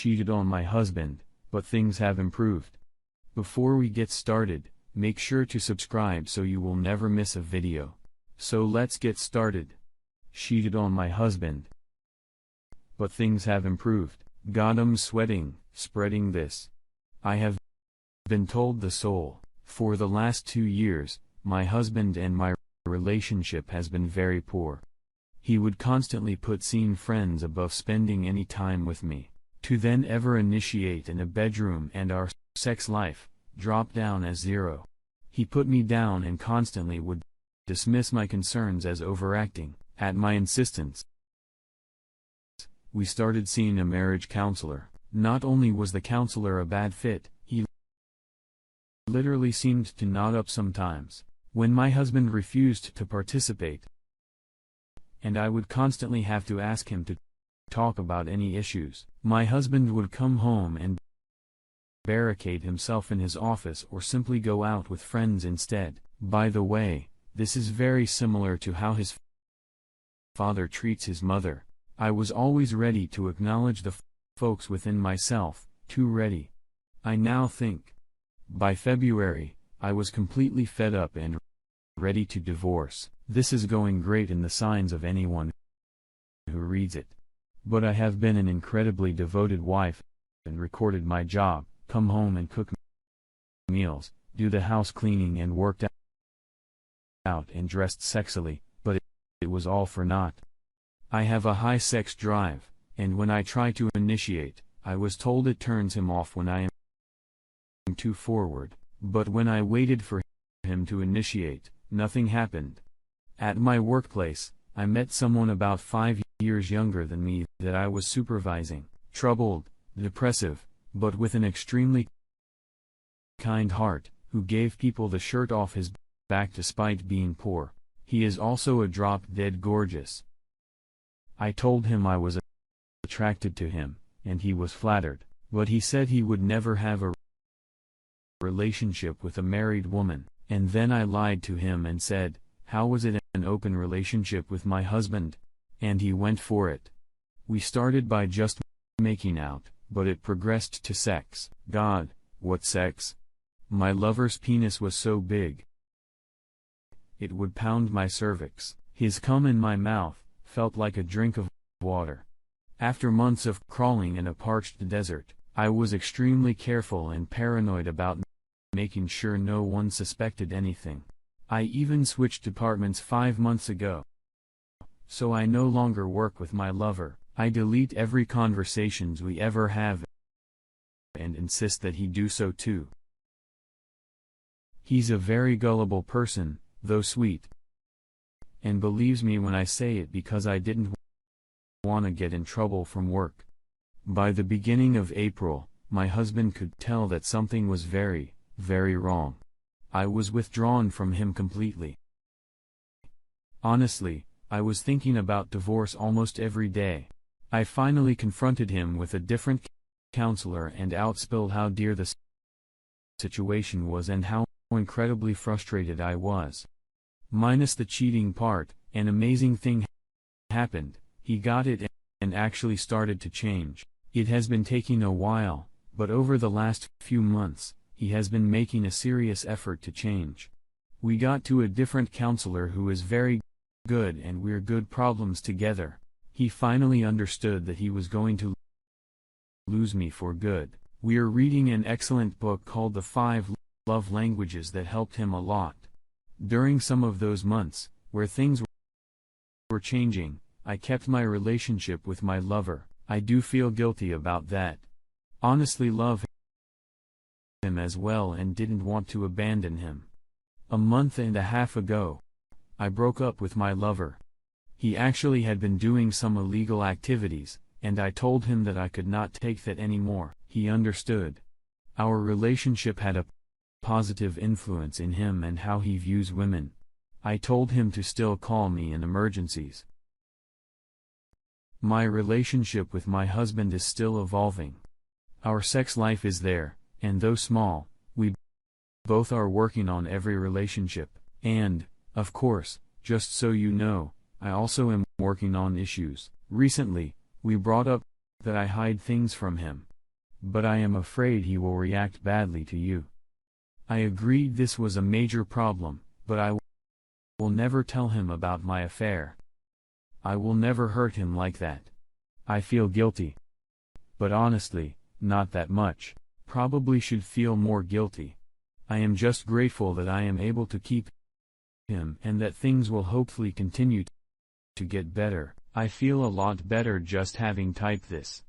cheated on my husband, but things have improved. Before we get started, make sure to subscribe so you will never miss a video. So let's get started. Cheated on my husband, but things have improved. God, I'm sweating, spreading this. I have been told the soul. For the last 2 years, my husband and my relationship has been very poor. He would constantly put seeing friends above spending any time with me. To then ever initiate in a bedroom, and our sex life dropped down as zero. He put me down and constantly would dismiss my concerns as overacting. At my insistence, we started seeing a marriage counselor. Not only was the counselor a bad fit, he literally seemed to knot up sometimes when my husband refused to participate, and I would constantly have to ask him to talk about any issues. My husband would come home and barricade himself in his office or simply go out with friends instead. By the way, this is very similar to how his father treats his mother. I was always ready to acknowledge the folks within myself, too ready. I now think. By February, I was completely fed up and ready to divorce. This is going great in the signs of anyone who reads it. But I have been an incredibly devoted wife, and recorded my job, come home and cook meals, do the house cleaning, and worked out and dressed sexily, but it was all for naught. I have a high sex drive, and when I try to initiate, I was told it turns him off when I am too forward. But when I waited for him to initiate, nothing happened. At my workplace, I met someone about 5 years younger than me that I was supervising, troubled, depressive, but with an extremely kind heart, who gave people the shirt off his back despite being poor. He is also a drop-dead gorgeous. I told him I was attracted to him, and he was flattered, but he said he would never have a relationship with a married woman. And then I lied to him and said, how was it an open relationship with my husband? And he went for it. We started by just making out, but it progressed to sex. God, what sex? My lover's penis was so big it would pound my cervix. His cum in my mouth felt like a drink of water. After months of crawling in a parched desert, I was extremely careful and paranoid about making sure no one suspected anything. I even switched departments 5 months ago. So I no longer work with my lover. I delete every conversations we ever have and insist that he do so too. He's a very gullible person, though sweet, and believes me when I say it because I didn't want to get in trouble from work. By the beginning of April, my husband could tell that something was very, very wrong. I was withdrawn from him completely. Honestly, I was thinking about divorce almost every day. I finally confronted him with a different counselor and outspilled how dear the situation was and how incredibly frustrated I was. Minus the cheating part, an amazing thing happened. He got it and actually started to change. It has been taking a while, but over the last few months, he has been making a serious effort to change. We got to a different counselor who is very good, and we're good problems together. He finally understood that he was going to lose me for good. We're reading an excellent book called The 5 Love Languages that helped him a lot. During some of those months, where things were changing, I kept my relationship with my lover. I do feel guilty about that. Honestly, love him as well and didn't want to abandon him. A month and a half ago, I broke up with my lover. He actually had been doing some illegal activities, and I told him that I could not take that anymore. He understood. Our relationship had a positive influence in him and how he views women. I told him to still call me in emergencies. My relationship with my husband is still evolving. Our sex life is there, and though small, we both are working on every relationship. And, of course, just so you know, I also am working on issues. Recently, we brought up that I hide things from him. but I am afraid he will react badly to you. I agreed this was a major problem, but I will never tell him about my affair. I will never hurt him like that. I feel guilty. But honestly, not that much. Probably should feel more guilty. I am just grateful that I am able to keep him and that things will hopefully continue to get better. I feel a lot better just having typed this.